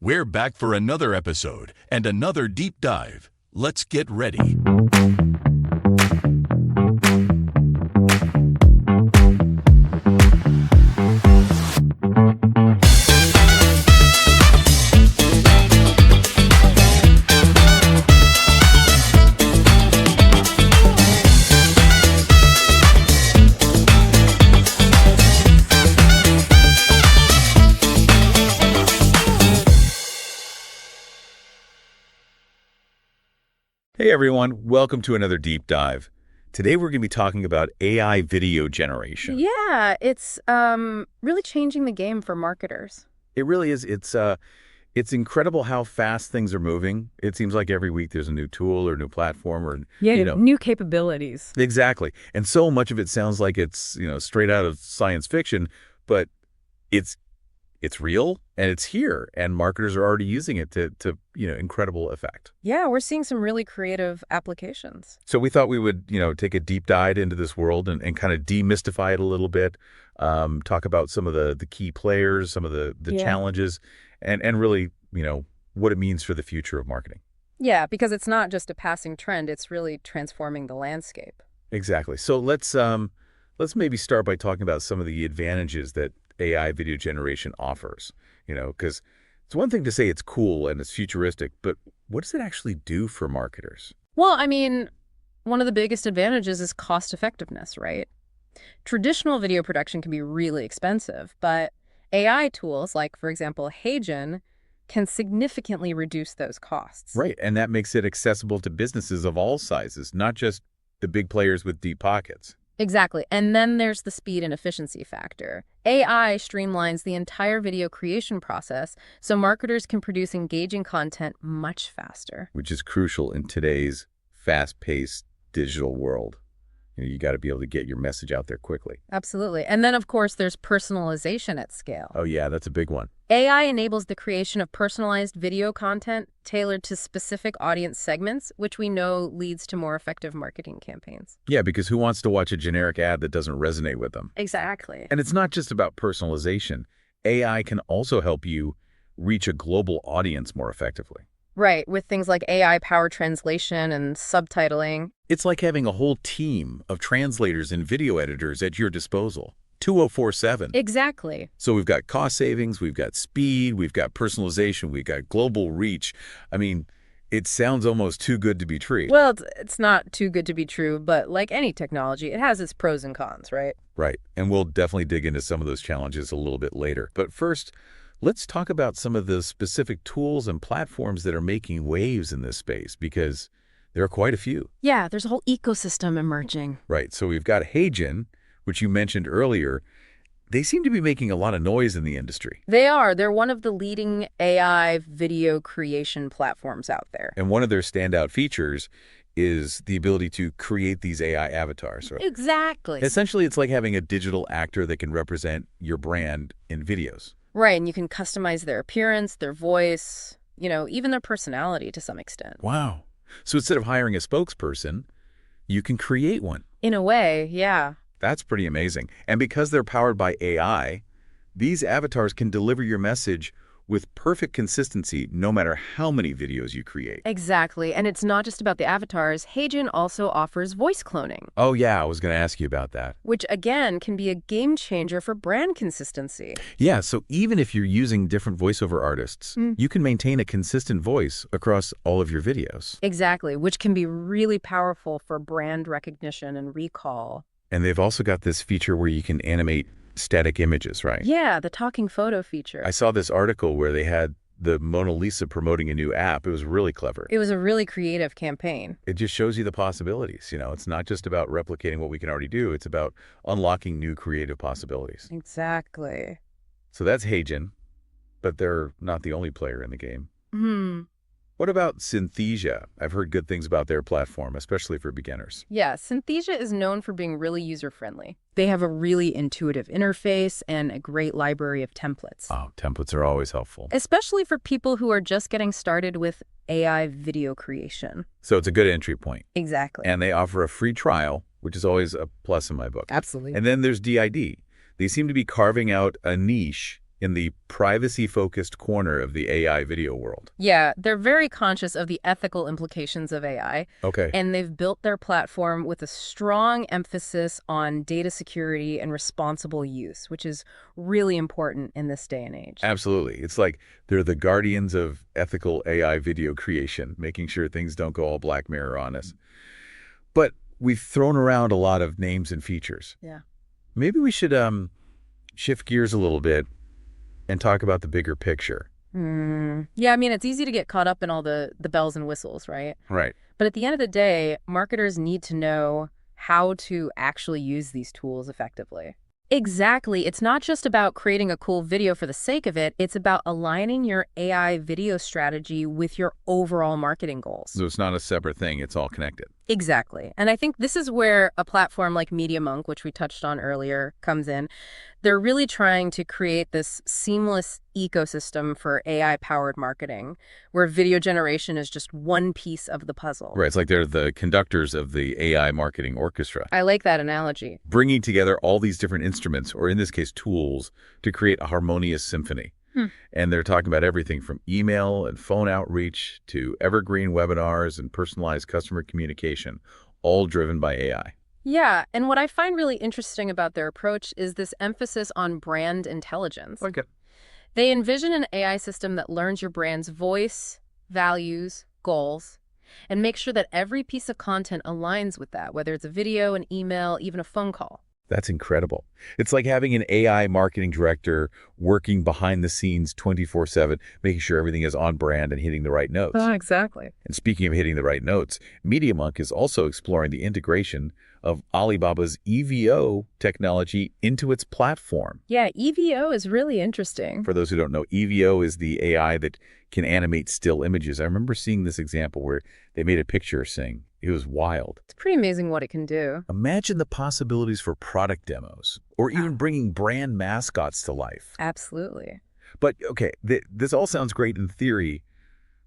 We're back for another episode and another deep dive. Let's get ready. Hey everyone, welcome to another deep dive. Today we're going to be talking about AI video generation. Yeah, it's really changing the game for marketers. It really is. It's incredible how fast things are moving. It seems like every week there's a new tool or new platform or New capabilities. Exactly. And so much of it sounds like it's, straight out of science fiction, but it's real and it's here and marketers are already using it to incredible effect. Yeah, we're seeing some really creative applications. So we thought we would, take a deep dive into this world and kind of demystify it a little bit, talk about some of the key players, some of the challenges, and really, what it means for the future of marketing. Yeah, because it's not just a passing trend, it's really transforming the landscape. Exactly. So let's maybe start by talking about some of the advantages that AI video generation offers, because it's one thing to say it's cool and it's futuristic, but what does it actually do for marketers? Well, I mean, one of the biggest advantages is cost effectiveness, right? Traditional video production can be really expensive, but AI tools like, for example, Heijun can significantly reduce those costs. Right, and that makes it accessible to businesses of all sizes, not just the big players with deep pockets. Exactly. And then there's the speed and efficiency factor. AI streamlines the entire video creation process so marketers can produce engaging content much faster. Which is crucial in today's fast-paced digital world. You got to be able to get your message out there quickly. Absolutely. And then, of course, there's personalization at scale. Oh, yeah, that's a big one. AI enables the creation of personalized video content tailored to specific audience segments, which we know leads to more effective marketing campaigns. Yeah, because who wants to watch a generic ad that doesn't resonate with them? Exactly. And it's not just about personalization. AI can also help you reach a global audience more effectively. Right, with things like AI-powered translation and subtitling. It's like having a whole team of translators and video editors at your disposal, 2047. Exactly. So we've got cost savings, we've got speed, we've got personalization, we've got global reach. I mean, it sounds almost too good to be true. Well, it's not too good to be true, but like any technology, it has its pros and cons, right? Right, and we'll definitely dig into some of those challenges a little bit later. But first, let's talk about some of the specific tools and platforms that are making waves in this space, because there are quite a few. Yeah, there's a whole ecosystem emerging. Right, so we've got Heijun, which you mentioned earlier. They seem to be making a lot of noise in the industry. They are. They're one of the leading AI video creation platforms out there. And one of their standout features is the ability to create these AI avatars. Right? Exactly. Essentially, it's like having a digital actor that can represent your brand in videos. Right, and you can customize their appearance, their voice, even their personality to some extent. Wow. So instead of hiring a spokesperson, you can create one. In a way, yeah. That's pretty amazing. And because they're powered by AI, these avatars can deliver your message with perfect consistency no matter how many videos you create. Exactly. And it's not just about the avatars. Heijun also offers voice cloning. Oh, yeah, I was going to ask you about that. Which, again, can be a game changer for brand consistency. Yeah, so even if you're using different voiceover artists, you can maintain a consistent voice across all of your videos. Exactly, which can be really powerful for brand recognition and recall. And they've also got this feature where you can animate static images, right? Yeah, the talking photo feature. I saw this article where they had the Mona Lisa promoting a new app. It was really clever. It was a really creative campaign. It just shows you the possibilities. It's not just about replicating what we can already do. It's about unlocking new creative possibilities. Exactly. So that's Heijun, but they're not the only player in the game. What about Synthesia? I've heard good things about their platform, especially for beginners. Yeah, Synthesia is known for being really user-friendly. They have a really intuitive interface and a great library of templates. Oh, templates are always helpful. Especially for people who are just getting started with AI video creation. So it's a good entry point. Exactly. And they offer a free trial, which is always a plus in my book. Absolutely. And then there's DID. They seem to be carving out a niche in the privacy-focused corner of the AI video world. Yeah, they're very conscious of the ethical implications of AI, Okay. and they've built their platform with a strong emphasis on data security and responsible use, which is really important in this day and age. Absolutely. It's like they're the guardians of ethical AI video creation, making sure things don't go all Black Mirror on us. But we've thrown around a lot of names and features. Yeah. Maybe we should shift gears a little bit and talk about the bigger picture. Yeah, I mean, it's easy to get caught up in all the bells and whistles, right? Right. But at the end of the day, marketers need to know how to actually use these tools effectively. Exactly. It's not just about creating a cool video for the sake of it. It's about aligning your AI video strategy with your overall marketing goals. So it's not a separate thing. It's all connected. Exactly. And I think this is where a platform like MediaMonk, which we touched on earlier, comes in. They're really trying to create this seamless ecosystem for AI-powered marketing, where video generation is just one piece of the puzzle. Right. It's like they're the conductors of the AI marketing orchestra, I like that analogy. bringing together all these different instruments, or in this case, tools, to create a harmonious symphony. And they're talking about everything from email and phone outreach to evergreen webinars and personalized customer communication, all driven by AI. Yeah, and what I find really interesting about their approach is this emphasis on brand intelligence. Okay. They envision an AI system that learns your brand's voice, values, goals, and makes sure that every piece of content aligns with that, whether it's a video, an email, even a phone call. That's incredible. It's like having an AI marketing director working behind the scenes 24/7, making sure everything is on brand and hitting the right notes. Exactly. And speaking of hitting the right notes, MediaMonk is also exploring the integration of Alibaba's EVO technology into its platform. Yeah, EVO is really interesting. For those who don't know, EVO is the AI that can animate still images. I remember seeing this example where they made a picture sing. It was wild. It's pretty amazing what it can do. Imagine the possibilities for product demos or even bringing brand mascots to life. Absolutely. But okay, this all sounds great in theory,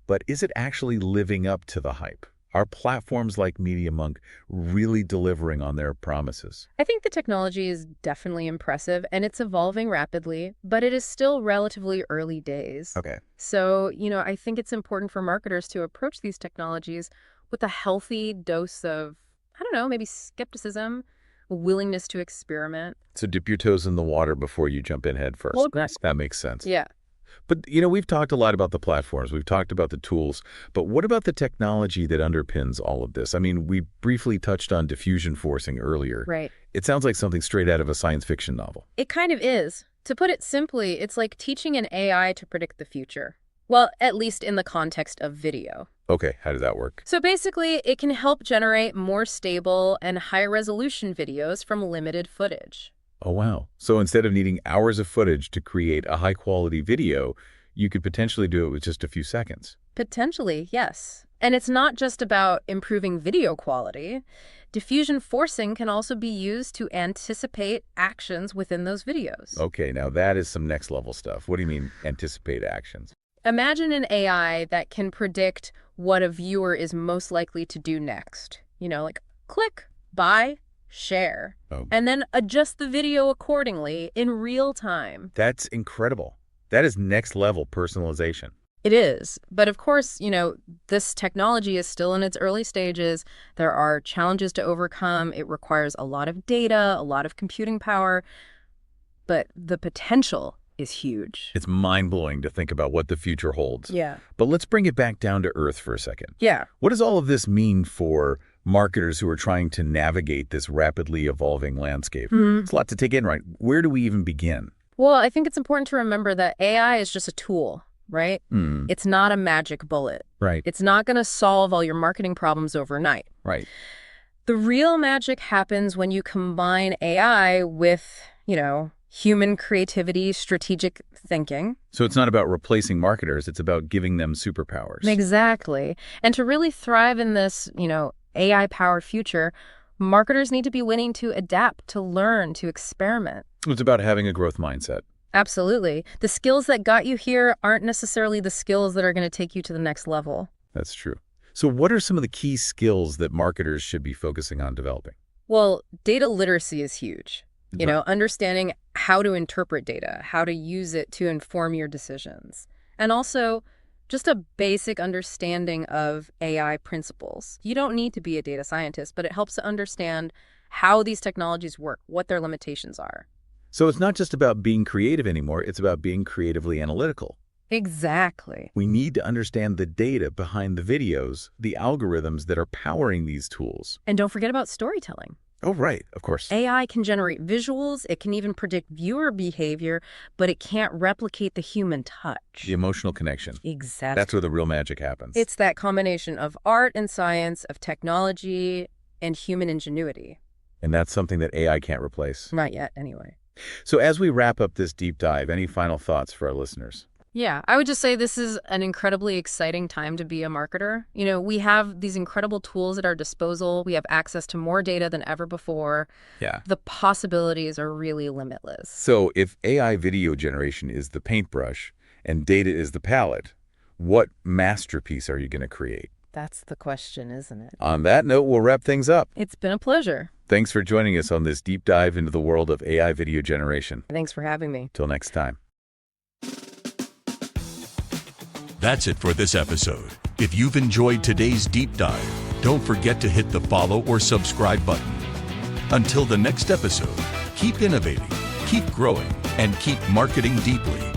but is it actually living up to the hype? Are platforms like MediaMonk really delivering on their promises? I think the technology is definitely impressive and it's evolving rapidly, but it is still relatively early days. Okay. So, I think it's important for marketers to approach these technologies with a healthy dose of, I don't know, maybe skepticism, a willingness to experiment. So dip your toes in the water before you jump in head first. Well, that makes sense. Yeah. But, we've talked a lot about the platforms. We've talked about the tools. But what about the technology that underpins all of this? I mean, we briefly touched on diffusion forcing earlier. Right. It sounds like something straight out of a science fiction novel. It kind of is. To put it simply, it's like teaching an AI to predict the future. Well, at least in the context of video. Okay, how does that work? So basically, it can help generate more stable and high-resolution videos from limited footage. Oh, wow. So instead of needing hours of footage to create a high-quality video, you could potentially do it with just a few seconds. Potentially, yes. And it's not just about improving video quality. Diffusion forcing can also be used to anticipate actions within those videos. Okay, now that is some next-level stuff. What do you mean, anticipate actions? Imagine an AI that can predict what a viewer is most likely to do next. Like click, buy, share, and then adjust the video accordingly in real time. That's incredible. That is next-level personalization. It is. But of course, this technology is still in its early stages. There are challenges to overcome. It requires a lot of data, a lot of computing power. But the potential is huge. It's mind-blowing to think about what the future holds. Yeah. But let's bring it back down to earth for a second. Yeah. What does all of this mean for marketers who are trying to navigate this rapidly evolving landscape? It's a lot to take in, right? Where do we even begin? Well, I think it's important to remember that AI is just a tool, right? It's not a magic bullet. Right. It's not going to solve all your marketing problems overnight. Right. The real magic happens when you combine AI with, human creativity, strategic thinking. So it's not about replacing marketers. It's about giving them superpowers. Exactly. And to really thrive in this, AI-powered future, marketers need to be willing to adapt, to learn, to experiment. It's about having a growth mindset. Absolutely. The skills that got you here aren't necessarily the skills that are going to take you to the next level. That's true. So what are some of the key skills that marketers should be focusing on developing? Well, data literacy is huge. Understanding how to interpret data, how to use it to inform your decisions, and also just a basic understanding of AI principles. You don't need to be a data scientist, but it helps to understand how these technologies work, what their limitations are. So it's not just about being creative anymore, it's about being creatively analytical. Exactly. We need to understand the data behind the videos, the algorithms that are powering these tools. And don't forget about storytelling. Oh, right, of course. AI can generate visuals, it can even predict viewer behavior, but it can't replicate the human touch. The emotional connection. Exactly. That's where the real magic happens. It's that combination of art and science, of technology and human ingenuity. And that's something that AI can't replace. Not yet, anyway. So as we wrap up this deep dive, any final thoughts for our listeners? Yeah, I would just say this is an incredibly exciting time to be a marketer. You know, we have these incredible tools at our disposal. We have access to more data than ever before. Yeah. The possibilities are really limitless. So if AI video generation is the paintbrush and data is the palette, what masterpiece are you going to create? That's the question, isn't it? On that note, we'll wrap things up. It's been a pleasure. Thanks for joining us on this deep dive into the world of AI video generation. Thanks for having me. Till next time. That's it for this episode. If you've enjoyed today's deep dive, don't forget to hit the follow or subscribe button. Until the next episode, keep innovating, keep growing, and keep marketing deeply.